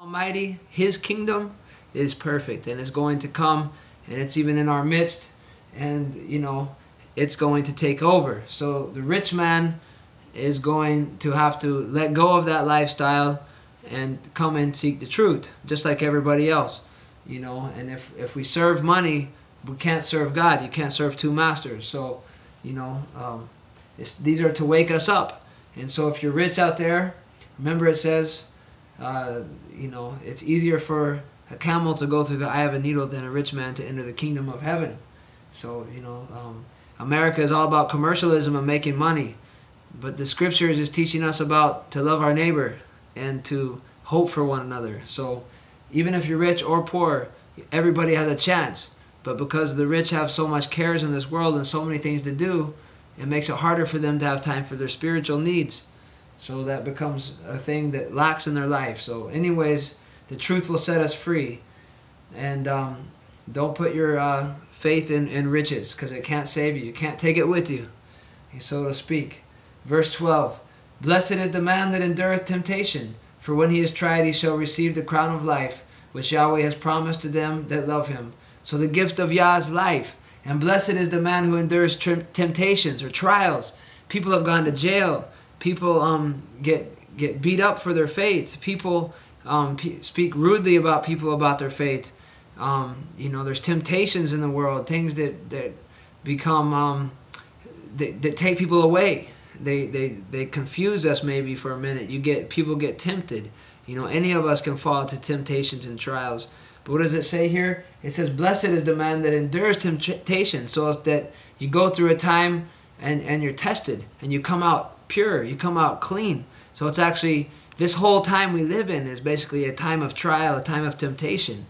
Almighty, His kingdom is perfect and it's going to come, and it's even in our midst, and it's going to take over. So the rich man is going to have to let go of that lifestyle and come and seek the truth, just like everybody else. And if we serve money, we can't serve God. You can't serve two masters. So, these are to wake us up. And so if you're rich out there, remember it says, it's easier for a camel to go through the eye of a needle than a rich man to enter the kingdom of heaven. So, America is all about commercialism and making money. But the scriptures is teaching us about to love our neighbor and to hope for one another. So even if you're rich or poor, everybody has a chance. But because the rich have so much cares in this world and so many things to do, it makes it harder for them to have time for their spiritual needs. So that becomes a thing that lacks in their life. So anyways, the truth will set us free. And don't put your faith in riches, because it can't save you. You can't take it with you, so to speak. Verse 12, Blessed is the man that endureth temptation, for when he is tried he shall receive the crown of life, which Yahweh has promised to them that love him. So the gift of Yah is life. And blessed is the man who endures temptations or trials. People have gone to jail. People get beat up for their faith. People speak rudely about people about their faith. There's temptations in the world, things that become that take people away. They confuse us maybe for a minute. People get tempted. Any of us can fall into temptations and trials. But what does it say here? It says, Blessed is the man that endures temptation, so as that you go through a time and you're tested and you come out pure, you come out clean. So it's actually, this whole time we live in is basically a time of trial, a time of temptation.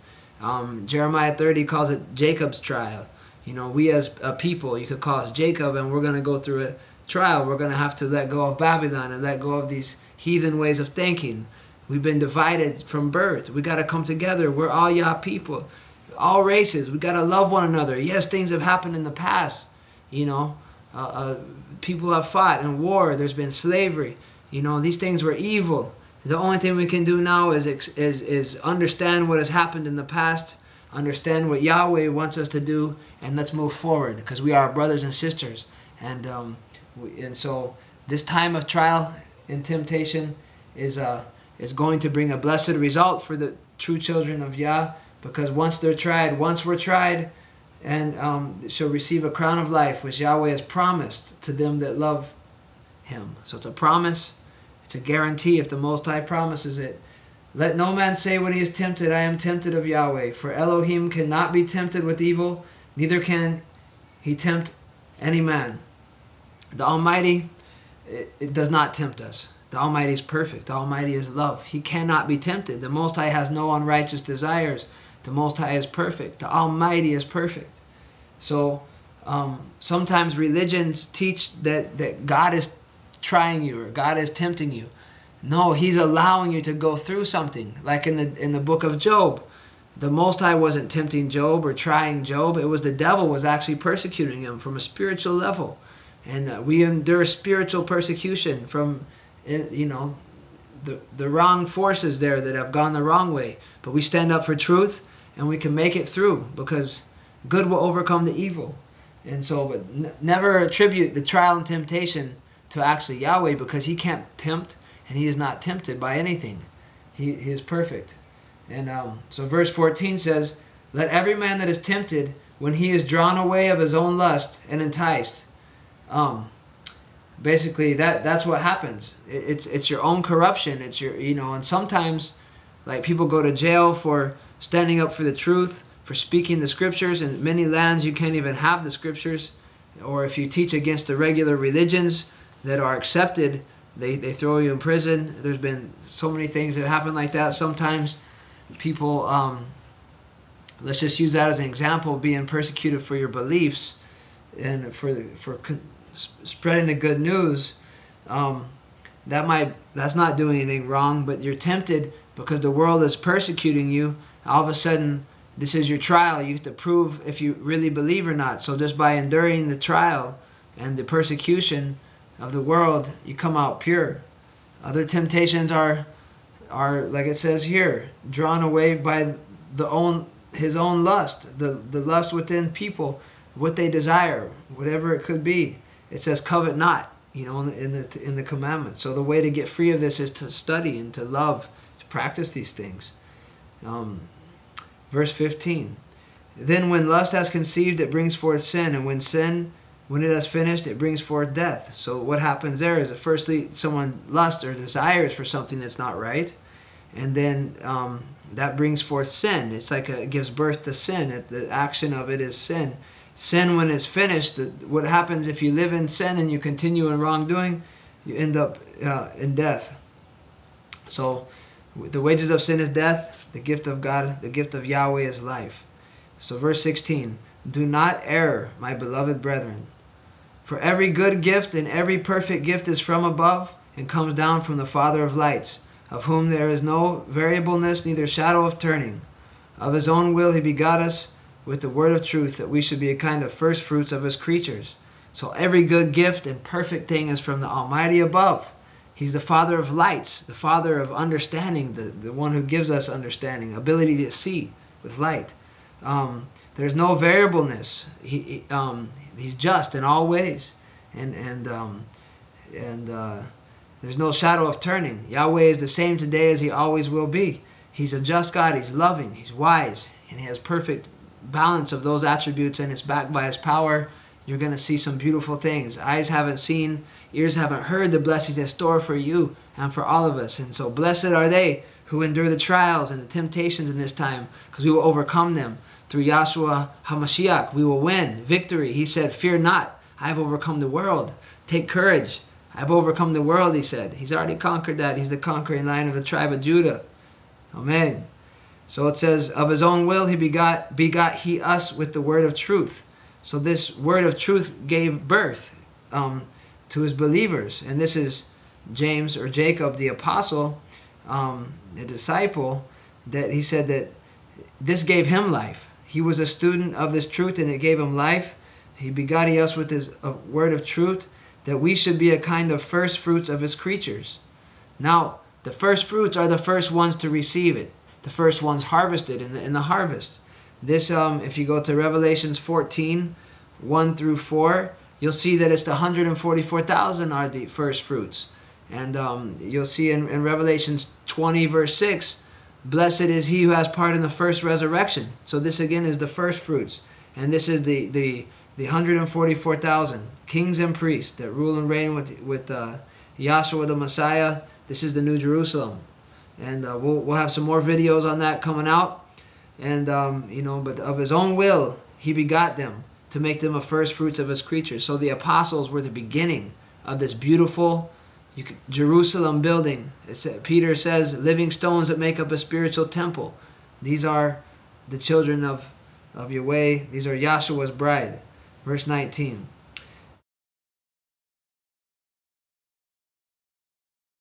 Jeremiah 30 calls it Jacob's trial. We as a people, you could call us Jacob, and we're going to go through a trial. We're going to have to let go of Babylon and let go of these heathen ways of thinking. We've been divided from birth. We got to come together. We're all Yah people, all races. We got to love one another. Yes, things have happened in the past. People have fought in war. There's been slavery. These things were evil. The only thing we can do now is understand what has happened in the past, understand what Yahweh wants us to do, and let's move forward, because we are brothers and sisters. And so this time of trial and temptation is going to bring a blessed result for the true children of Yah, because once we're tried, and shall receive a crown of life, which Yahweh has promised to them that love Him. So it's a promise. It's a guarantee if the Most High promises it. Let no man say when he is tempted, I am tempted of Yahweh. For Elohim cannot be tempted with evil, neither can He tempt any man. The Almighty, it does not tempt us. The Almighty is perfect. The Almighty is love. He cannot be tempted. The Most High has no unrighteous desires. The Most High is perfect. The Almighty is perfect. So sometimes religions teach that God is trying you or God is tempting you. No, He's allowing you to go through something. Like in the book of Job, the Most High wasn't tempting Job or trying Job. It was the devil was actually persecuting him from a spiritual level. And we endure spiritual persecution from the wrong forces there that have gone the wrong way. But we stand up for truth and we can make it through, because good will overcome the evil. And so, but never attribute the trial and temptation to actually Yahweh, because He can't tempt and He is not tempted by anything. He is perfect. And so verse 14 says, Let every man that is tempted, when he is drawn away of his own lust and enticed. Basically that's what happens. It's your own corruption. It's your, and sometimes like people go to jail for standing up for the truth, for speaking the scriptures. In many lands you can't even have the scriptures, or if you teach against the regular religions that are accepted, they throw you in prison. There's been so many things that happen like that. Sometimes people, let's just use that as an example, being persecuted for your beliefs and for spreading the good news. That's not doing anything wrong, but you're tempted because the world is persecuting you. All of a sudden, this is your trial. You have to prove if you really believe or not. So just by enduring the trial and the persecution of the world, you come out pure. Other temptations are are, like it says here, drawn away by his own lust, the lust within people, what they desire, whatever it could be. It says, covet not, in the commandments. So the way to get free of this is to study and to love, to practice these things. Verse 15. Then when lust has conceived, it brings forth sin, and when it has finished, it brings forth death. So what happens there is that firstly, someone lusts or desires for something that's not right, and then that brings forth sin. It's like it gives birth to sin. The action of it is sin. Sin, when it's finished, what happens if you live in sin and you continue in wrongdoing, you end up in death. So the wages of sin is death. The gift of God, the gift of Yahweh is life. So verse 16, do not err, my beloved brethren. For every good gift and every perfect gift is from above and comes down from the Father of lights, of whom there is no variableness, neither shadow of turning. Of his own will he begot us with the word of truth, that we should be a kind of first fruits of his creatures. So every good gift and perfect thing is from the Almighty above. He's the Father of lights, the Father of understanding, the one who gives us understanding, ability to see with light. There's no variableness. He's just in all ways, and there's no shadow of turning. Yahweh is the same today as he always will be. He's a just God. He's loving. He's wise, and he has perfect balance of those attributes, and it's backed by his power. You're going to see some beautiful things. Eyes haven't seen, ears haven't heard the blessings in store for you and for all of us. And so blessed are they who endure the trials and the temptations in this time, because we will overcome them. Through Yahshua HaMashiach, we will win victory. He said, fear not, I have overcome the world. Take courage. I have overcome the world, he said. He's already conquered that. He's the conquering Lion of the tribe of Judah. Amen. So it says, of his own will he begot he us with the word of truth. So this word of truth gave birth to his believers. And this is James, or Jacob, the apostle, the disciple, that he said that this gave him life. He was a student of this truth, and it gave him life. He begot us with his word of truth, that we should be a kind of first fruits of his creatures. Now, the first fruits are the first ones to receive it. The first ones harvested in the harvest. This, if you go to Revelations 14, 1 through 4, you'll see that it's the 144,000 are the first fruits. And you'll see in Revelations 20, verse 6, blessed is he who has part in the first resurrection. So this again is the first fruits. And this is the 144,000 kings and priests that rule and reign with Yahshua the Messiah. This is the New Jerusalem. And we'll have some more videos on that coming out. And, but of his own will, he begot them to make them a first fruits of his creatures. So the apostles were the beginning of this beautiful Jerusalem building. Peter says, living stones that make up a spiritual temple. These are the children of Yahweh. These are Yahshua's bride. Verse 19.